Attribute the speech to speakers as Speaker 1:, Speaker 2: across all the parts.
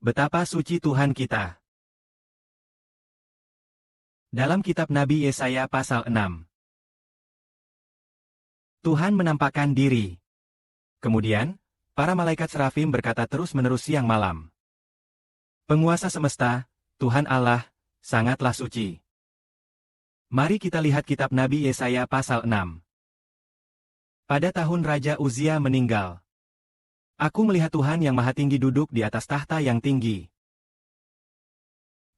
Speaker 1: Betapa suci Tuhan kita. Dalam kitab Nabi Yesaya pasal 6. Tuhan menampakkan diri. Kemudian, para malaikat serafim berkata terus-menerus siang malam. Penguasa semesta, Tuhan Allah, sangatlah suci. Mari kita lihat kitab Nabi Yesaya pasal 6. Pada tahun Raja Uzia meninggal, aku melihat Tuhan yang Maha Tinggi duduk di atas tahta yang tinggi.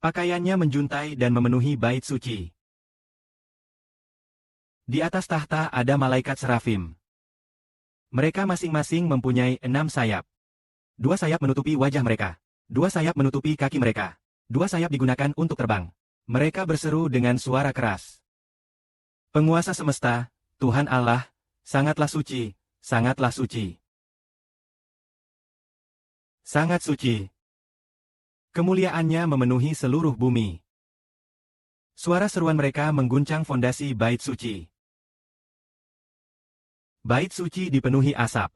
Speaker 1: Pakaiannya menjuntai dan memenuhi bait suci. Di atas tahta ada malaikat serafim. Mereka masing-masing mempunyai 6 sayap. 2 sayap menutupi wajah mereka. 2 sayap menutupi kaki mereka. 2 sayap digunakan untuk terbang. Mereka berseru dengan suara keras. Penguasa semesta, Tuhan Allah, sangatlah suci, sangatlah suci. Sangat suci. Kemuliaannya memenuhi seluruh bumi. Suara seruan mereka mengguncang fondasi bait suci. Bait suci dipenuhi asap.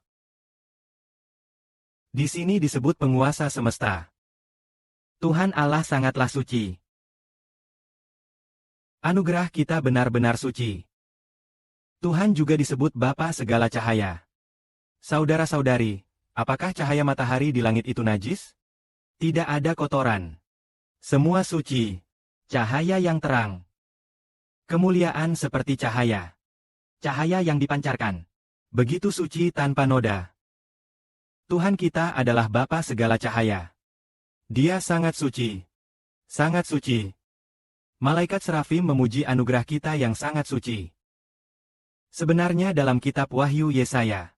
Speaker 1: Di sini disebut penguasa semesta. Tuhan Allah sangatlah suci. Anugerah kita benar-benar suci. Tuhan juga disebut Bapa segala cahaya. Saudara-saudari, apakah cahaya matahari di langit itu najis? Tidak ada kotoran. Semua suci. Cahaya yang terang. Kemuliaan seperti cahaya. Cahaya yang dipancarkan. Begitu suci tanpa noda. Tuhan kita adalah Bapa segala cahaya. Dia sangat suci. Sangat suci. Malaikat serafim memuji anugerah kita yang sangat suci. Sebenarnya dalam kitab Wahyu Yesaya,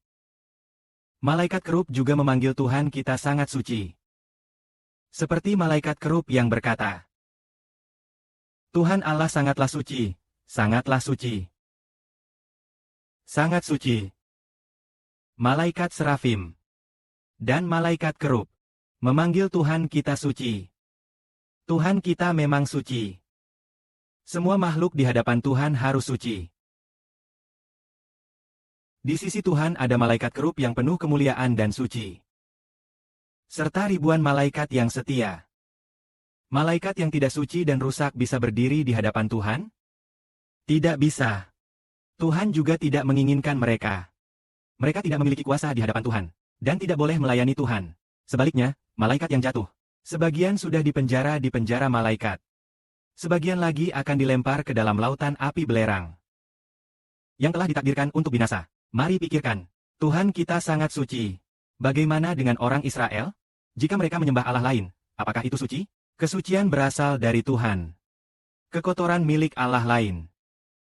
Speaker 1: malaikat kerub juga memanggil Tuhan kita sangat suci. Seperti malaikat kerub yang berkata, Tuhan Allah sangatlah suci, sangatlah suci. Sangat suci. Malaikat serafim dan malaikat kerub memanggil Tuhan kita suci. Tuhan kita memang suci. Semua makhluk di hadapan Tuhan harus suci. Di sisi Tuhan ada malaikat kerub yang penuh kemuliaan dan suci, serta ribuan malaikat yang setia. Malaikat yang tidak suci dan rusak bisa berdiri di hadapan Tuhan? Tidak bisa. Tuhan juga tidak menginginkan mereka. Mereka tidak memiliki kuasa di hadapan Tuhan, dan tidak boleh melayani Tuhan. Sebaliknya, malaikat yang jatuh, sebagian sudah dipenjara di penjara malaikat. Sebagian lagi akan dilempar ke dalam lautan api belerang, yang telah ditakdirkan untuk binasa. Mari pikirkan, Tuhan kita sangat suci. Bagaimana dengan orang Israel? Jika mereka menyembah Allah lain, apakah itu suci? Kesucian berasal dari Tuhan. Kekotoran milik Allah lain.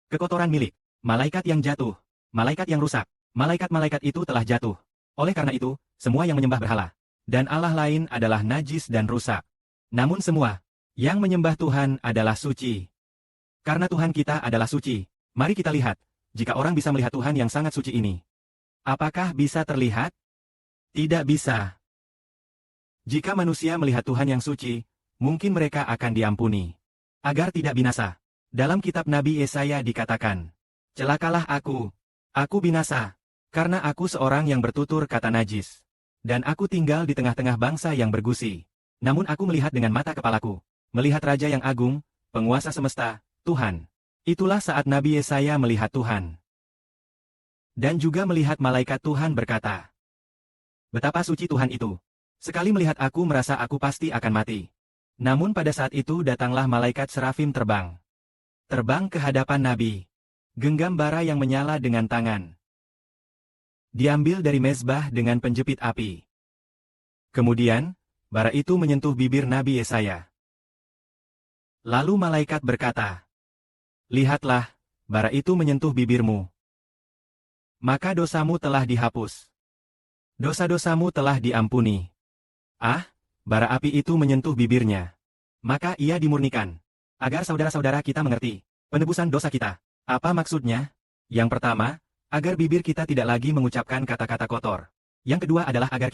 Speaker 1: Kekotoran milik malaikat yang jatuh, malaikat yang rusak. Malaikat-malaikat itu telah jatuh. Oleh karena itu, semua yang menyembah berhala dan Allah lain adalah najis dan rusak. Namun semua yang menyembah Tuhan adalah suci. Karena Tuhan kita adalah suci, mari kita lihat, jika orang bisa melihat Tuhan yang sangat suci ini, apakah bisa terlihat? Tidak bisa. Jika manusia melihat Tuhan yang suci, mungkin mereka akan diampuni, agar tidak binasa. Dalam kitab Nabi Yesaya dikatakan, celakalah aku binasa, karena aku seorang yang bertutur kata najis. Dan aku tinggal di tengah-tengah bangsa yang bergusi. Namun aku melihat dengan mata kepalaku, melihat Raja yang agung, penguasa semesta, Tuhan. Itulah saat Nabi Yesaya melihat Tuhan. Dan juga melihat malaikat Tuhan berkata, betapa suci Tuhan itu. Sekali melihat aku merasa aku pasti akan mati. Namun pada saat itu datanglah malaikat serafim terbang. Terbang ke hadapan Nabi. Genggam bara yang menyala dengan tangan. Diambil dari mezbah dengan penjepit api. Kemudian, bara itu menyentuh bibir Nabi Yesaya. Lalu malaikat berkata, lihatlah, bara itu menyentuh bibirmu. Maka dosamu telah dihapus. Dosa-dosamu telah diampuni. Bara api itu menyentuh bibirnya. Maka ia dimurnikan. Agar saudara-saudara kita mengerti penebusan dosa kita. Apa maksudnya? Yang pertama, agar bibir kita tidak lagi mengucapkan kata-kata kotor. Yang kedua adalah agar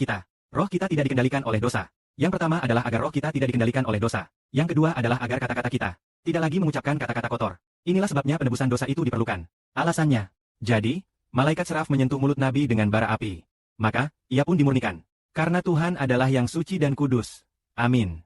Speaker 1: roh kita tidak dikendalikan oleh dosa. Yang pertama adalah agar roh kita tidak dikendalikan oleh dosa. Yang kedua adalah agar kata-kata kita tidak lagi mengucapkan kata-kata kotor. Inilah sebabnya penebusan dosa itu diperlukan. Alasannya. Jadi, malaikat seraf menyentuh mulut Nabi dengan bara api. Maka, ia pun dimurnikan. Karena Tuhan adalah yang suci dan kudus. Amin.